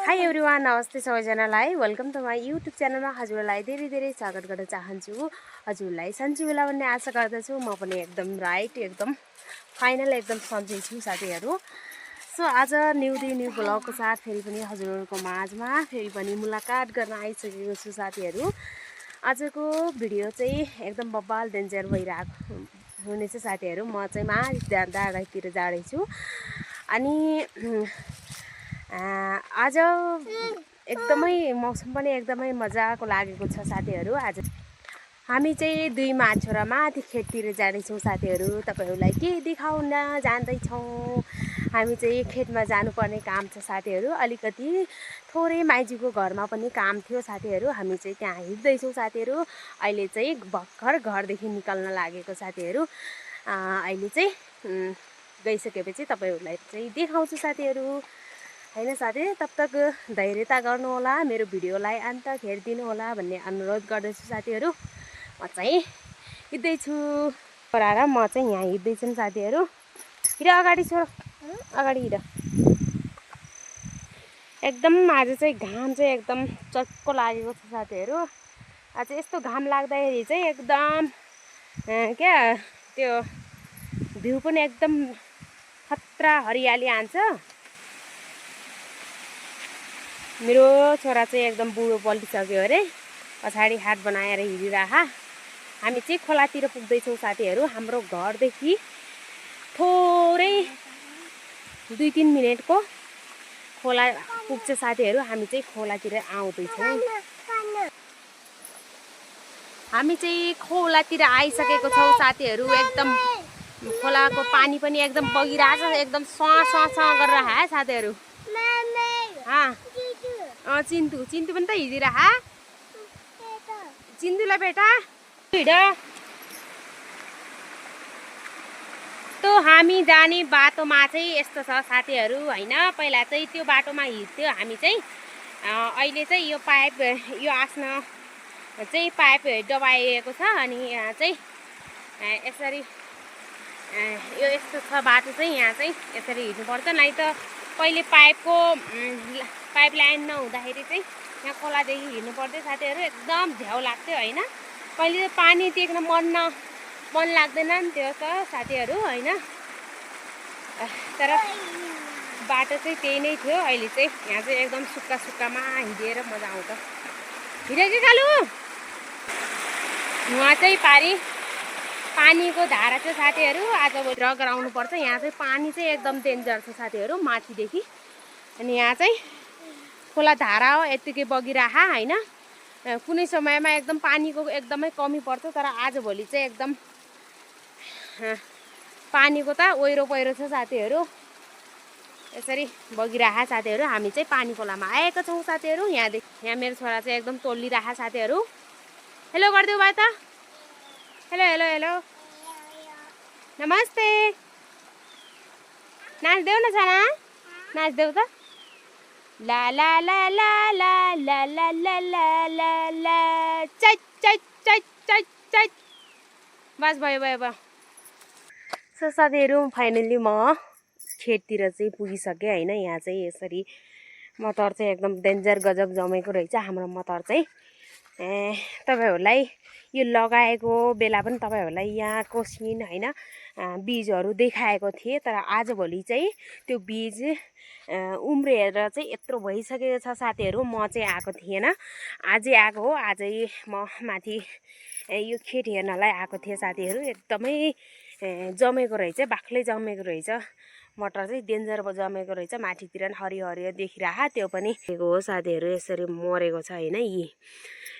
High everyone, नमस्ते सबैजनालाई। Welcome to my YouTube च्यानलमा हजुरलाई धेरै धेरै स्वागत गर्न चाहन्छु। हजुरलाई सन्चै होला भन्ने आशा गर्दछु। म पनि एकदम राइट, एकदम फाइनल, एकदम सन्चै छु साथीहरू। सो आज न्यू ब्लगको साथ फेरि पनि हजुरहरूको माझमा फेरि पनि मुलाकात गर्न आइसकेको छु साथीहरू। आजको भिडियो चाहिँ एकदम बब्बाल डेन्जर भइरहेको हुनेछ साथीहरू। म चाहिँ माथि डाँडातिर जाँदैछु अनि आज एकदमै मौसम पनि एकदमै मजाको लागेको छ साथीहरू। आज हामी चाहिँ दुई छोरा माथि खेततिर जाँदैछौँ साथीहरू। तपाईँहरूलाई के देखाउन जाँदैछौँ। हामी चाहिँ खेतमा जानुपर्ने काम छ साथीहरू। अलिकति थोरै माइजूको घरमा पनि काम थियो साथीहरू। हामी चाहिँ त्यहाँ हिँड्दैछौँ साथीहरू। अहिले चाहिँ भर्खर घरदेखि निकाल्न लागेको साथीहरू। अहिले चाहिँ गइसकेपछि तपाईँहरूलाई चाहिँ देखाउँछु साथीहरू, हैन साथी। तब तक धैर्यता गर्नु होला, मेरो भिडियोलाई अन्त हेरिदिनु होला भन्ने अनुरोध गर्दछु साथीहरू। म चाहिँ हिँड्दैछु र म चाहिँ यहाँ हिँड्दैछु साथीहरू। हिँड अगाडि छोड, अगाडि हिँड। एकदम आज चाहिँ घाम चाहिँ एकदम चक्को लागेको छ साथीहरू। आज यस्तो घाम लाग्दाखेरि चाहिँ एकदम क्या त्यो भ्यू पनि एकदम खतरा हरियाली आन्छ। मेरो छोरा चाहिँ एकदम बुढो पल्टिसक्यो अरे, पछाडि हात बनाएर हिँडिरह। हामी चाहिँ खोलातिर पुग्दैछौँ साथीहरू। हाम्रो घरदेखि थोरै 2-3 मिनटको खोला पुग्छ साथीहरू। हामी चाहिँ खोलातिर आउँदैछौँ। हामी चाहिँ खोलातिर आइसकेको छौँ साथीहरू। एकदम खोलाको पानी पनि एकदम बगिरहेको छ, एकदम स्वा गरेर है साथीहरू। चिन्तु पनि त हिँडिरह। चिन्तुलाई बेटा हिँड। तो हामी जाने बाटोमा चाहिँ यस्तो छ साथीहरू, होइन। पहिला चाहिँ त्यो बाटोमा हिँड्थ्यो हामी चाहिँ। अहिले चाहिँ यो पाइप, यो आफ्नो चाहिँ पाइप दबाइएको छ अनि यहाँ चाहिँ यसरी यो यस्तो छ बाटो चाहिँ। यहाँ चाहिँ यसरी हिँड्नुपर्छ। नै त पहिले पाइप लाइन नहुँदाखेरि चाहिँ यहाँ खोलादेखि हिँड्नु पर्थ्यो साथीहरू। एकदम झ्याउ लाग्थ्यो, होइन। कहिले पानी देख्न मन लाग्दैन नि त्यो त साथीहरू, होइन। तर बाटो चाहिँ त्यही नै थियो। अहिले चाहिँ यहाँ चाहिँ एकदम सुक्खामा हिँडेर मजा आउँछ। हिँड्यो कि कालु? उहाँ चाहिँ पानीको धारा छ साथीहरू। आज भित्र गराउनुपर्छ। यहाँ चाहिँ पानी चाहिँ एकदम डेन्जर छ साथीहरू, माथिदेखि। अनि यहाँ चाहिँ खोला धारा हो, यत्तिकै बगिरह, होइन। कुनै समयमा एकदम पानीको एकदमै कमी पर्छ, तर आजभोलि चाहिँ एकदम पानीको त ओहिरो पहिरो छ साथीहरू। यसरी बगिरह साथीहरू। हामी चाहिँ पानी खोलामा आएका छौँ साथीहरू। यहाँ मेरो छोरा चाहिँ एकदम तोलिरह साथीहरू। हेलो गरिदेऊ भाइ त। हेलो हेलो हेलो, नमस्ते। नाच्देऊ न छाना, नाच्देऊ त। ला ला ला ला ला ला ला ला ला ला ला चै चै चै चै चै। बस भयो। सो साथीहरू, फाइनली म खेततिर चाहिँ पुगिसकेँ, होइन। यहाँ चाहिँ यसरी मटर चाहिँ एकदम डेन्जर गजब जमेको रहेछ हाम्रो मटर चाहिँ। तपाईँहरूलाई यो लगाएको बेला पनि तपाईँहरूलाई यहाँको सिन, होइन, बीजहरू देखाएको थिएँ। तर आजभोलि चाहिँ त्यो बीज उम्रिएर चाहिँ यत्रो भइसकेको छ साथीहरू। म चाहिँ आएको थिएन, आजै आएको हो। आजै म माथि यो खेत हेर्नलाई आएको थिएँ साथीहरू। एकदमै जमेको रहेछ, बाक्लै जमेको रहेछ मटर चाहिँ, डेन्जर जमेको रहेछ। माथितिर पनि हरियो देखिरह। त्यो पनि हो साथीहरू, यसरी मरेको छ, होइन। यी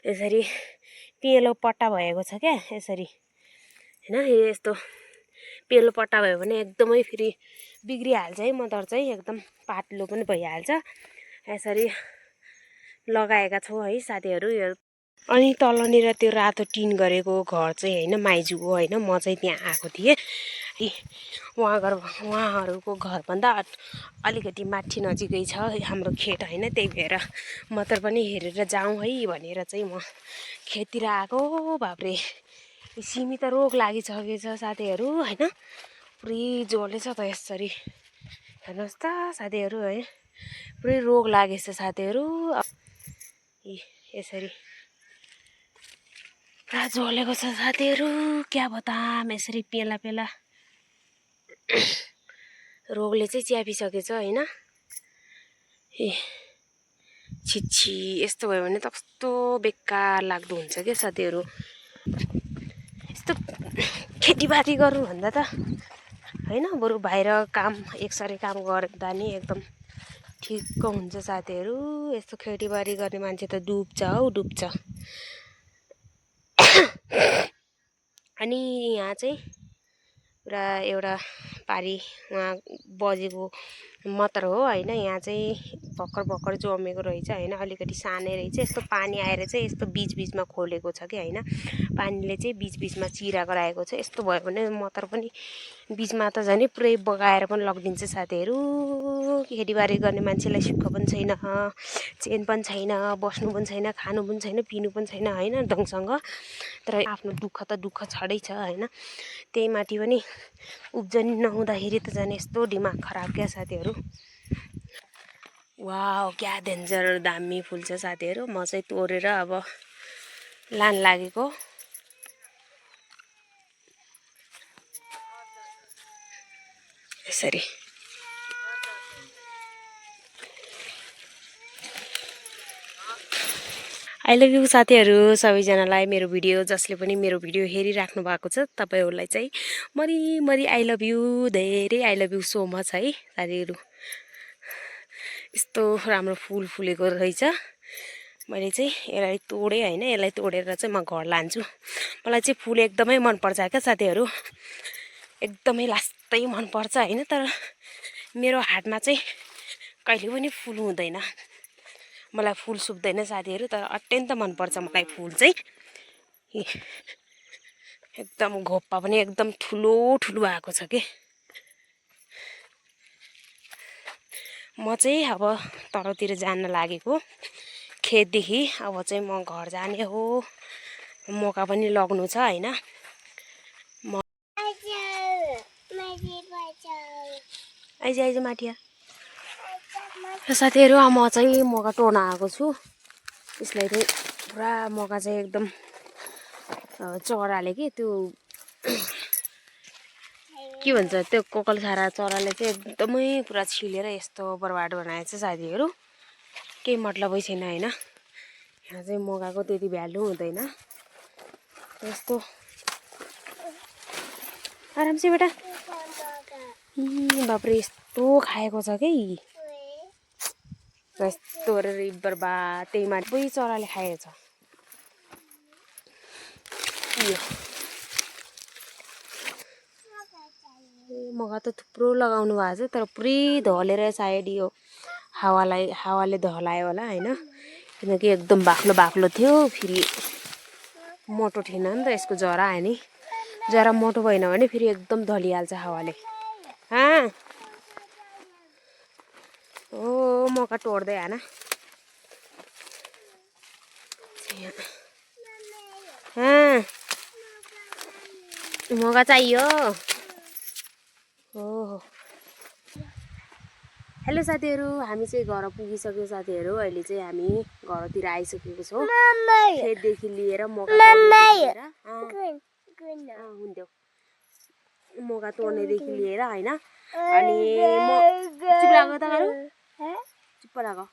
यसरी पेलो पट्टा भएको छ क्या, यसरी, होइन। यस्तो पेलो पट्टा भयो भने एकदमै फेरि बिग्रिहाल्छ है मटर चाहिँ, एकदम पातलो पनि भइहाल्छ। यसरी लगाएका छौँ है साथीहरू। यो अनि तलनिर त्यो रातो टिन गरेको घर चाहिँ, होइन, माइजूको, होइन। म चाहिँ त्यहाँ आएको थिएँ। उहाँहरूको घरभन्दा अलिकति माथि नजिकै छ हाम्रो खेत, होइन। त्यही भएर मटर पनि हेरेर जाउँ है भनेर चाहिँ म खेततिर आएको। बाब्रे, सिमी त रोग लागिसकेको छ साथीहरू, होइन। पुरै जोड्ले छ त यसरी, हेर्नुहोस् त साथीहरू, है। पुरै रोग लागेछ साथीहरू। यसरी पुरा जलेको छ साथीहरू, क्या बताम। यसरी पेला पेला रोगले चाहिँ च्यापिसकेछ होइन। ए छिच्छी, यस्तो भयो भने त कस्तो बेकार लाग्दो हुन्छ क्या साथीहरू। यस्तो खेतीपाती गर्नु भन्दा त होइन, बरु बाहिर काम एकसरी काम गर्दा नि एकदम ठिक्क हुन्छ साथीहरू। यस्तो खेतीबारी गर्ने मान्छे त डुब्छ हौ, डुब्छ। अनि यहाँ चाहिँ पुरा एउटा पारी उहाँ बजेको मटर हो होइन। यहाँ चाहिँ भर्खर भर्खर जमेको रहेछ होइन, अलिकति सानै रहेछ। यस्तो पानी आएर चाहिँ यस्तो बिचबिचमा खोलेको छ कि होइन, पानीले चाहिँ बिचबिचमा चिराएको राखेको छ। यस्तो भयो भने मटर पनि बिचमा त झन् पुरै बगाएर पनि लगिदिन्छ साथीहरू। खेतीबारी गर्ने मान्छेलाई सुख पनि छैन, चेन पनि छैन, बस्नु पनि छैन, खानु पनि छैन, पिनु पनि छैन होइन ढङसँग। तर आफ्नो दुःख त दुःख छँदै छ होइन। त्यही माथि पनि उब्जनी नहुँदाखेरि त झन् यस्तो दिमाग खराब क्या साथीहरू। वाउ, क्या डेन्जर दामी फुल छ साथीहरू। म चाहिँ तोडेर अब लान लागेको। यसरी आई लभ यू साथीहरू सबैजनालाई। मेरो भिडियो जसले पनि मेरो भिडियो हेरिराख्नु भएको छ तपाईँहरूलाई चाहिँ मरी आई लभ यू, धेरै I love you so much है साथीहरू। यस्तो राम्रो फुल फुलेको रहेछ। मैले चाहिँ यसलाई तोडेँ होइन, यसलाई तोडेर चाहिँ म घर लान्छु। मलाई चाहिँ फुल एकदमै मनपर्छ क्या साथीहरू, एकदमै लास्तै मनपर्छ होइन। तर मेरो हातमा चाहिँ कहिले पनि फुल हुँदैन, मलाई फुल सुक्दैन साथीहरू। तर अत्यन्त मनपर्छ मलाई फुल चाहिँ। एकदम घोप्पा पनि एकदम ठुलो ठुलो आएको छ कि। म चाहिँ अब तलतिर जान लागेको खेतदेखि। अब चाहिँ म घर जाने हो, मौका पनि लाग्नु छ होइन। आइज माथिया साथीहरू। म चाहिँ मौका तोड्न आएको छु। यसलाई चाहिँ पुरा मौका चाहिँ एकदम चराले कि त्यो के भन्छ त्यो कोकल छारा चराले चाहिँ एकदमै पुरा छिलेर यस्तो बर्बाद बनाएछ साथीहरू। केही मतलबै छैन होइन। यहाँ चाहिँ मौकाको त्यति भ्यालु हुँदैन। यस्तो आरामसे बेटा। बाप्रे, यस्तो खाएको छ कि यस्तो गरेर बर्बाद। त्यही माथि चराले खाएको छ। मौका त थुप्रो लगाउनु भएको छ, तर पुरै ढलेर सायद यो हावाले ढलायो होला होइन। किनकि एकदम बाक्लो बाक्लो थियो, फेरि मोटो थिएन नि त यसको जरा होइन। जरा मोटो भएन भने फेरि एकदम ढलिहाल्छ हावाले। ओ मौका तोड्दै आना। मौका चाहियो। ओहो, हेलो साथीहरू, हामी चाहिँ घर पुगिसक्यो साथीहरू। अहिले चाहिँ हामी घरतिर आइसकेको छौँ। खेतदेखि लिएर मौका तोड्नेदेखि लिएर होइन। अनि चुप्प लाग।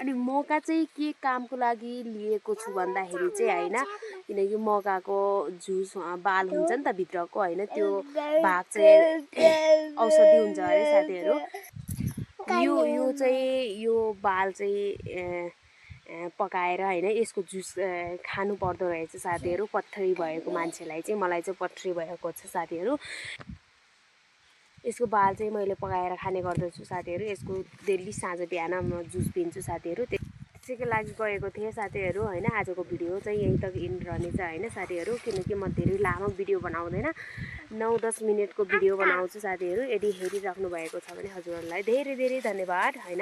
अनि मौका चाहिँ के कामको लागि लिएको छु भन्दाखेरि चाहिँ होइन, किनकि मौकाको जुस बाल हुन्छ नि त भित्रको होइन, त्यो भाग चाहिँ औषधि हुन्छ अरे साथीहरू। यो चाहिँ यो बाल चाहिँ पकाएर होइन यसको जुस खानु पर्दो रहेछ साथीहरू। पथरी भएको मान्छेलाई चाहिँ, मलाई चाहिँ पथरी भएको छ साथीहरू। यसको बाल चाहिँ मैले पकाएर खाने गर्दछु साथीहरू। यसको डेली साँझ बिहान म जुस पिन्छु साथीहरू। त्यसैको लागि गएको थिएँ साथीहरू होइन। आजको भिडियो चाहिँ यहीँ तक इन्ड रहनेछ होइन साथीहरू, किनकि म धेरै लामो भिडियो बनाउँदैन, 9-10 मिनटको भिडियो बनाउँछु साथीहरू। यदि हेरिराख्नु भएको छ भने हजुरहरूलाई धेरै धेरै धन्यवाद होइन।